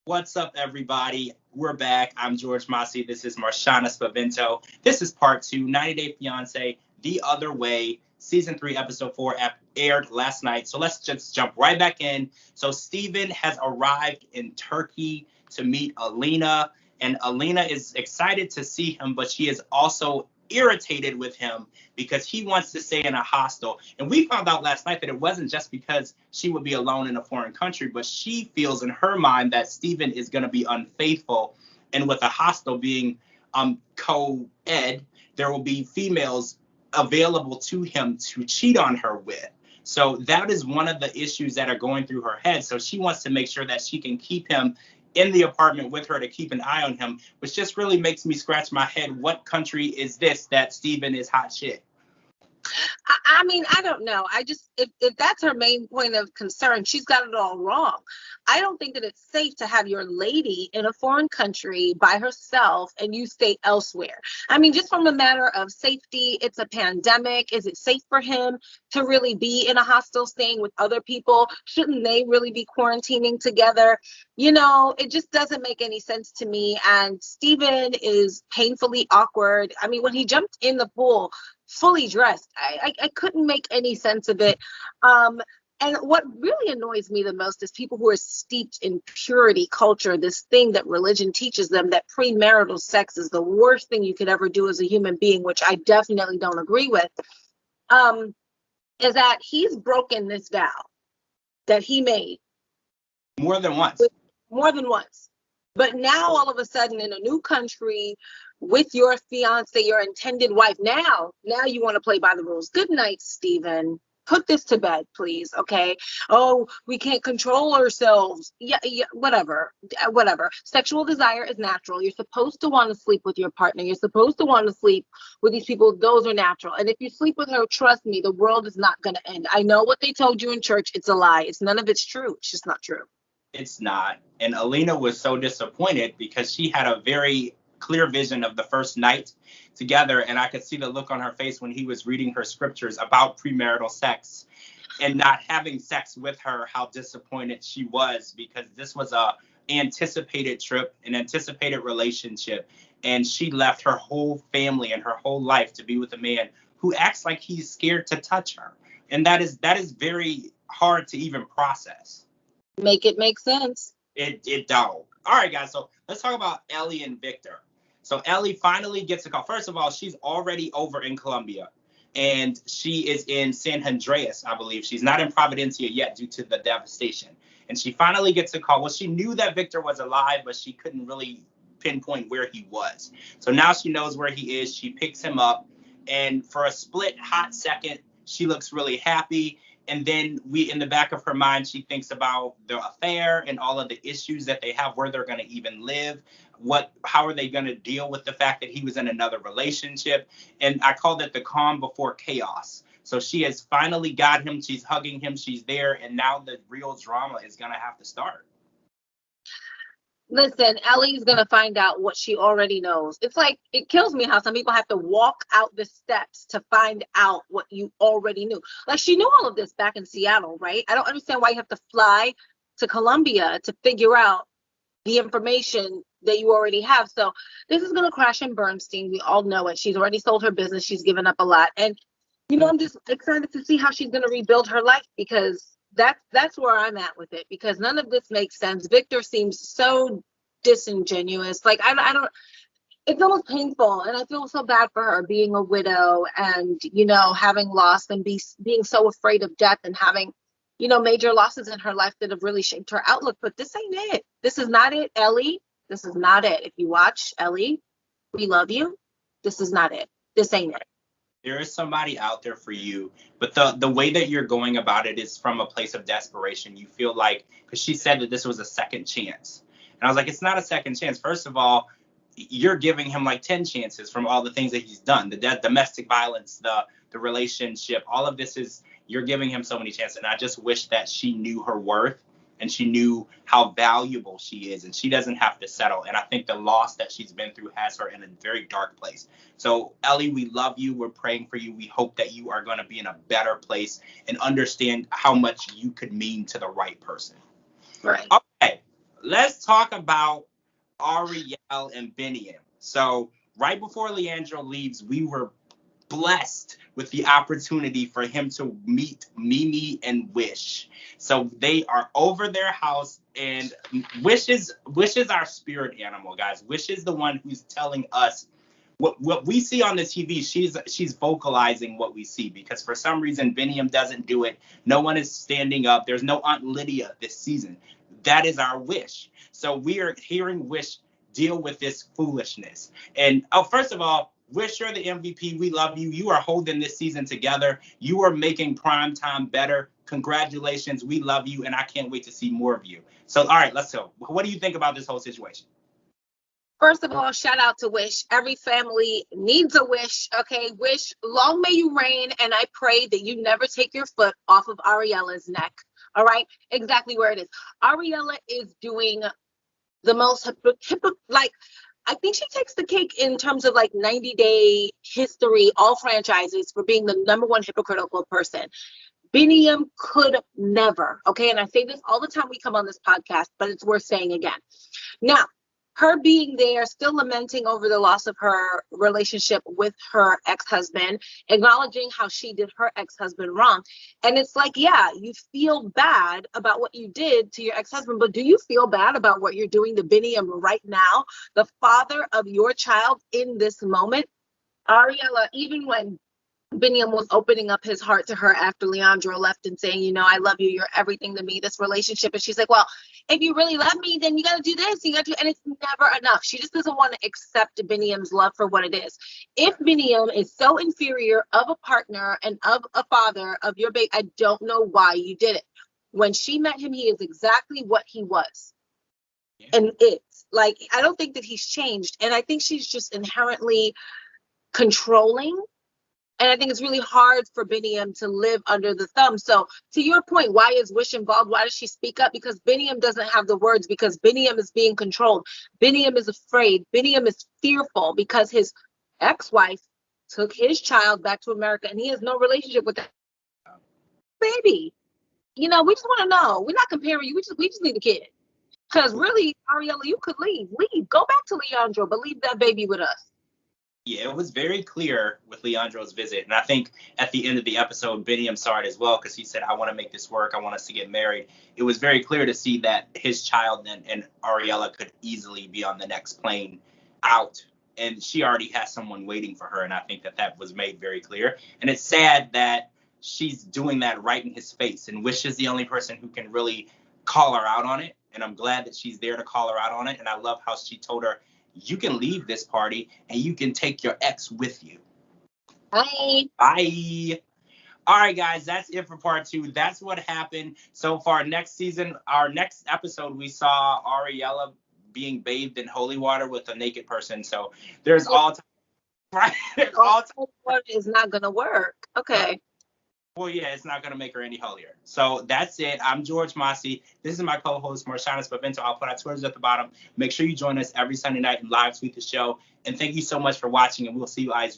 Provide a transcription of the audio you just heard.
What's up, everybody? We're back. I'm George Mossey. This is Marshana Spavento. This is part 2, 90 Day Fiancé, The Other Way, Season 3, Episode 4, aired last night. So let's just jump right back in. So Steven has arrived in Turkey to meet Alina, and Alina is excited to see him, but she is also irritated with him because he wants to stay in a hostel. And we found out last night that it wasn't just because she would be alone in a foreign country, but she feels in her mind that Steven is going to be unfaithful. And with a hostel being co-ed, there will be females available to him to cheat on her with. So that is one of the issues that are going through her head. So she wants to make sure that she can keep him in the apartment with her to keep an eye on him, which just really makes me scratch my head. What country is this that Steven is hot shit? I mean, I don't know. I just, if that's her main point of concern, she's got it all wrong. I don't think that it's safe to have your lady in a foreign country by herself and you stay elsewhere. I mean, just from a matter of safety, it's a pandemic. Is it safe for him to really be in a hostel staying with other people? Shouldn't they really be quarantining together? You know, it just doesn't make any sense to me. And Steven is painfully awkward. I mean, when he jumped in the pool, fully dressed, I couldn't make any sense of it. And what really annoys me the most is people who are steeped in purity culture, this thing that religion teaches them, that premarital sex is the worst thing you could ever do as a human being, which I definitely don't agree with, is that he's broken this vow that he made. More than once. But now all of a sudden in a new country with your fiance, your intended wife, now you want to play by the rules. Good night, Steven. Put this to bed, please. Okay. Oh, we can't control ourselves. Yeah, whatever. Sexual desire is natural. You're supposed to want to sleep with your partner. You're supposed to want to sleep with these people. Those are natural. And if you sleep with her, trust me, the world is not going to end. I know what they told you in church. It's a lie. None of it's true. It's just not true. It's not. And Alina was so disappointed because she had a very clear vision of the first night together, and I could see the look on her face when he was reading her scriptures about premarital sex and not having sex with her, how disappointed she was, because this was a anticipated trip, an anticipated relationship, and she left her whole family and her whole life to be with a man who acts like he's scared to touch her. And that is very hard to even process. Make it make sense. It don't. All right, guys, so let's talk about Ellie and Victor. So Ellie finally gets a call. First of all, she's already over in Colombia, and she is in San Andreas, I believe. She's not in Providencia yet due to the devastation. And she finally gets a call. Well, she knew that Victor was alive, but she couldn't really pinpoint where he was. So now she knows where he is. She picks him up, and for a split hot second, she looks really happy. And then in the back of her mind, she thinks about the affair and all of the issues that they have, where they're going to even live. How are they going to deal with the fact that he was in another relationship? And I called it the calm before chaos. So she has finally got him. She's hugging him. She's there. And now the real drama is going to have to start. Listen, Ellie's going to find out what she already knows. It's like, it kills me how some people have to walk out the steps to find out what you already knew. Like, she knew all of this back in Seattle, right? I don't understand why you have to fly to Colombia to figure out the information that you already have. So this is going to crash in Bernstein. We all know it. She's already sold her business. She's given up a lot. And, I'm just excited to see how she's going to rebuild her life, because that's where I'm at with it, because none of this makes sense. Victor seems so disingenuous. Like, I don't, it's almost painful. And I feel so bad for her being a widow and, having lost and being so afraid of death and having, major losses in her life that have really shaped her outlook. But this ain't it. This is not it, Ellie. This is not it. If you watch, Ellie, we love you. This is not it. This ain't it. There is somebody out there for you, but the way that you're going about it is from a place of desperation. You feel like, because she said that this was a second chance. And I was like, it's not a second chance. First of all, you're giving him like 10 chances from all the things that he's done, the domestic violence, the relationship, all of this is, you're giving him so many chances. And I just wish that she knew her worth and she knew how valuable she is, and she doesn't have to settle. And I think the loss that she's been through has her in a very dark place. So Ellie, we love you. We're praying for you. We hope that you are going to be in a better place and understand how much you could mean to the right person. Right. Okay. Let's talk about Ariel and Biniam. So right before Leandro leaves, we were blessed with the opportunity for him to meet Mimi and Wish. So they are over their house, and Wish is our spirit animal, guys. Wish is the one who's telling us what we see on the TV. She's vocalizing what we see, because for some reason Biniam doesn't do it. No one is standing up. There's no Aunt Lydia this season. That is our Wish. So we are hearing Wish deal with this foolishness. And first of all, Wish, you're the MVP. We love you. You are holding this season together. You are making primetime better. Congratulations. We love you, and I can't wait to see more of you. So, all right, let's go. What do you think about this whole situation? First of all, shout out to Wish. Every family needs a Wish, okay? Wish, long may you reign, and I pray that you never take your foot off of Ariella's neck, all right? Exactly where it is. Ariella is doing the most, I think she takes the cake in terms of 90-day history, all franchises, for being the number one hypocritical person. Biniam could never, okay? And I say this all the time we come on this podcast, but it's worth saying again. Now, her being there, still lamenting over the loss of her relationship with her ex-husband, acknowledging how she did her ex-husband wrong. And it's yeah, you feel bad about what you did to your ex-husband, but do you feel bad about what you're doing to Biniam right now, the father of your child in this moment? Ariella, even when Biniam was opening up his heart to her after Leandro left and saying, I love you, you're everything to me, this relationship. And she's like, well, if you really love me, then you got to do this. And it's never enough. She just doesn't want to accept Biniam's love for what it is. If Biniam is so inferior of a partner and of a father of your baby, I don't know why you did it. When she met him, he is exactly what he was. Yeah. And it's I don't think that he's changed. And I think she's just inherently controlling. And I think it's really hard for Biniam to live under the thumb. So to your point, why is Wish involved? Why does she speak up? Because Biniam doesn't have the words, because Biniam is being controlled. Biniam is afraid. Biniam is fearful because his ex-wife took his child back to America and he has no relationship with that baby. We just want to know. We're not comparing you. We just need a kid. Because really, Ariella, you could leave. Go back to Leandro, but leave that baby with us. Yeah, it was very clear with Leandro's visit. And I think at the end of the episode, Biniam saw it as well, because he said, I want to make this work. I want us to get married. It was very clear to see that his child and Ariella could easily be on the next plane out. And she already has someone waiting for her. And I think that was made very clear. And it's sad that she's doing that right in his face. And Wish is the only person who can really call her out on it. And I'm glad that she's there to call her out on it. And I love how she told her, you can leave this party and you can take your ex with you. Bye. Bye. All right, guys, that's it for part 2. That's what happened so far. Next season, our next episode, we saw Ariella being bathed in holy water with a naked person. So there's all time. Right? All time is not going to work. Okay. Well, yeah, it's not going to make her any holier. So that's it. I'm George Mossey. This is my co-host, Marshana Spavento. I'll put our Twitters at the bottom. Make sure you join us every Sunday night and live tweet the show. And thank you so much for watching, and we'll see you guys